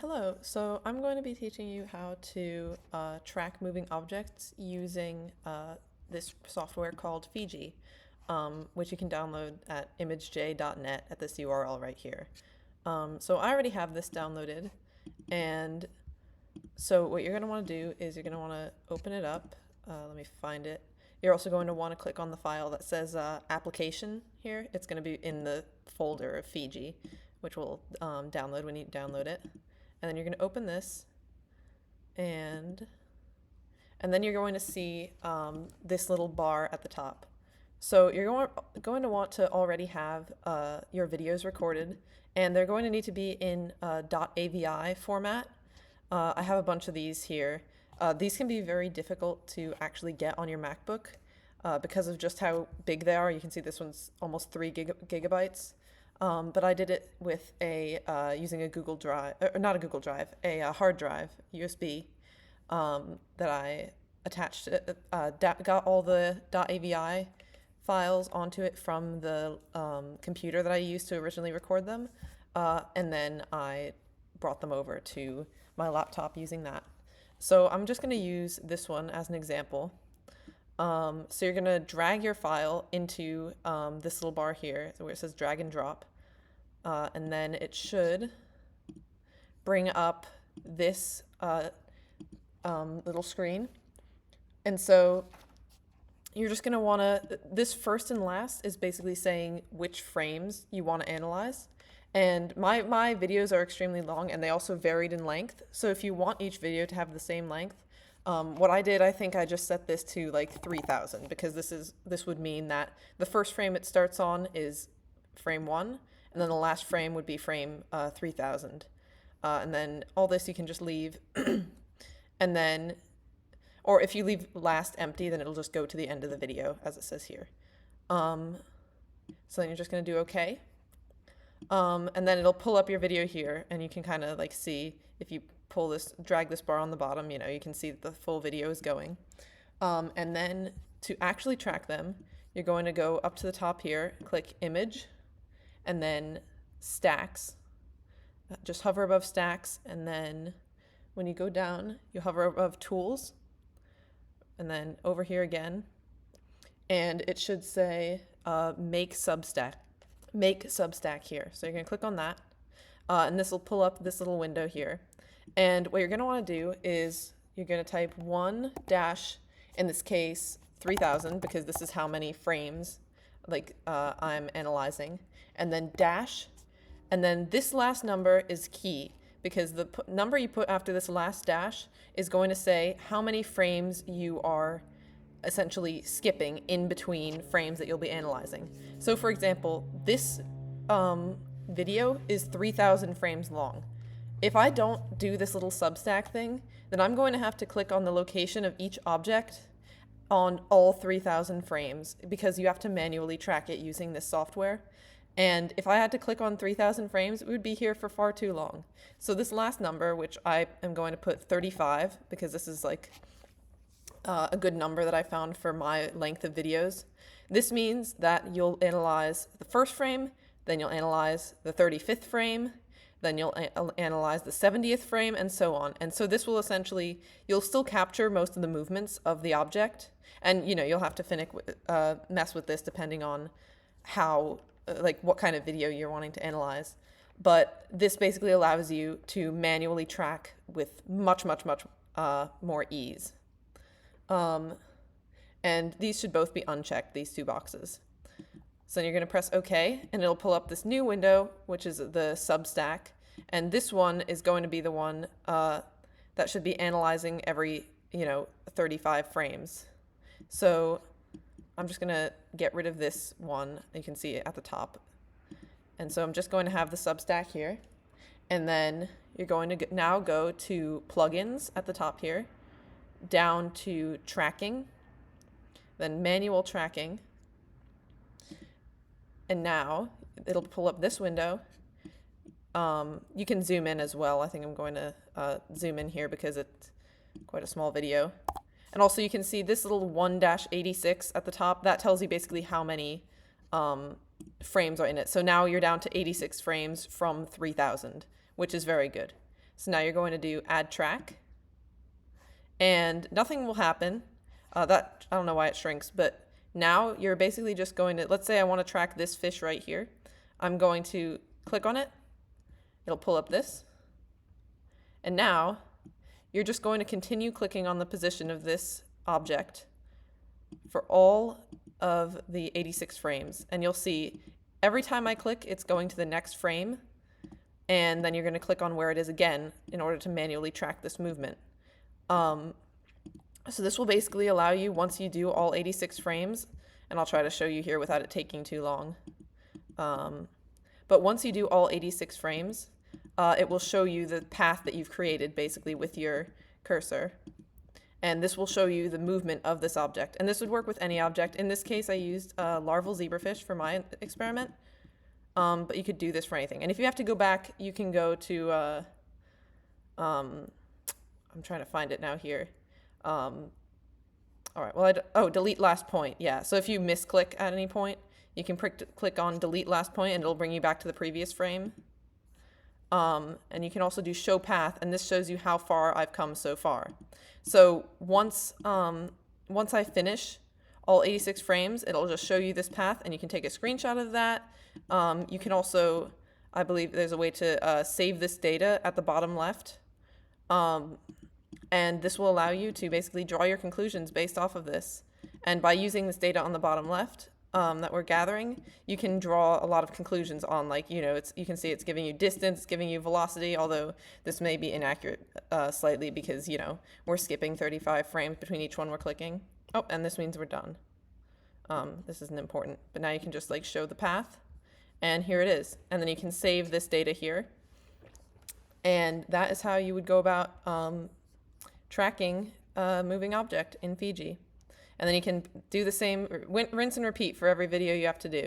Hello, so I'm going to be teaching you how to track moving objects using this software called Fiji, which you can download at imagej.net at this URL right here. So I already have this downloaded, and so what you're going to want to do is you're going to want to open it up. Let me find it. You're also going to want to click on the file that says application here. It's going to be in the folder of Fiji, which will download when you download it. And then you're going to open this, and then you're going to see this little bar at the top. So you're going to want to already have your videos recorded, and they're going to need to be in .avi format. I have a bunch of these here. These can be very difficult to actually get on your MacBook because of just how big they are. You can see this one's almost 3 gigabytes. But I did it with using a Google Drive, or not a Google Drive, a hard drive, USB, that I attached, got all the .avi files onto it from the computer that I used to originally record them, and then I brought them over to my laptop using that. So I'm just going to use this one as an example. So you're going to drag your file into this little bar here where it says drag and drop. And then it should bring up this little screen. And so you're just going to want to, this first and last is basically saying which frames you want to analyze. And my videos are extremely long, and they also varied in length. So if you want each video to have the same length, what I did, I think I just set this to like 3000, because this would mean that the first frame it starts on is frame 1, and then the last frame would be frame 3000. And then all this you can just leave, and then, or if you leave last empty, then it'll just go to the end of the video, as it says here. So then you're just going to do OK. And then it'll pull up your video here, and you can kind of like see if you drag this bar on the bottom, you can see that the full video is going. And then to actually track them, you're going to go up to the top here, click Image, and then Stacks. Just hover above Stacks, and then when you go down, you hover above Tools, and then over here again, and it should say Make Substack here. So you're going to click on that, and this will pull up this little window here. And what you're going to want to do is you're going to type 1 dash, in this case 3000, because this is how many frames I'm analyzing, and then dash, and then this last number is key, because the number you put after this last dash is going to say how many frames you are essentially skipping in between frames that you'll be analyzing. So for example, this video is 3000 frames long. If I don't do this little Substack thing, then I'm going to have to click on the location of each object on all 3000 frames, because you have to manually track it using this software. And if I had to click on 3000 frames, it would be here for far too long. So this last number, which I am going to put 35, because this is like a good number that I found for my length of videos. This means that you'll analyze the first frame, then you'll analyze the 35th frame, then you'll analyze the 70th frame, and so on. And so this will essentially, you'll still capture most of the movements of the object, and you'll have to mess with this depending on how, what kind of video you're wanting to analyze. But this basically allows you to manually track with much more ease. And these should both be unchecked, these two boxes. So then you're going to press OK, and it'll pull up this new window, which is the Substack. And this one is going to be the one that should be analyzing every 35 frames. So I'm just going to get rid of this one. You can see it at the top. And so I'm just going to have the Substack here. And then you're going to now go to Plugins at the top here, down to Tracking, then Manual Tracking. And now it'll pull up this window. You can zoom in as well. I think I'm going to zoom in here because it's quite a small video. And also you can see this little 1-86 at the top. That tells you basically how many frames are in it. So now you're down to 86 frames from 3000, which is very good. So now you're going to do add track, and nothing will happen. That I don't know why it shrinks, but now you're basically just going to, let's say I want to track this fish right here. I'm going to click on it. It'll pull up this. And now you're just going to continue clicking on the position of this object for all of the 86 frames. And you'll see every time I click, it's going to the next frame. And then you're going to click on where it is again in order to manually track this movement. So this will basically allow you, once you do all 86 frames, and I'll try to show you here without it taking too long. But once you do all 86 frames, it will show you the path that you've created basically with your cursor. And this will show you the movement of this object. And this would work with any object. In this case, I used larval zebrafish for my experiment. But you could do this for anything. And if you have to go back, you can go to, I'm trying to find it now here. All right, well, delete last point. Yeah, so if you misclick at any point, you can click on delete last point and it'll bring you back to the previous frame. And you can also do show path, and this shows you how far I've come so far. So once I finish all 86 frames, it'll just show you this path, and you can take a screenshot of that. You can also, I believe there's a way to save this data at the bottom left. And this will allow you to basically draw your conclusions based off of this. And by using this data on the bottom left that we're gathering, you can draw a lot of conclusions on, like, you know, you can see it's giving you distance, it's giving you velocity, although this may be inaccurate slightly because, you know, we're skipping 35 frames between each one we're clicking. Oh, and this means we're done. This isn't important, but now you can just like show the path, and here it is. And then you can save this data here. And that is how you would go about tracking a moving object in Fiji. And then you can do the same, rinse and repeat for every video you have to do.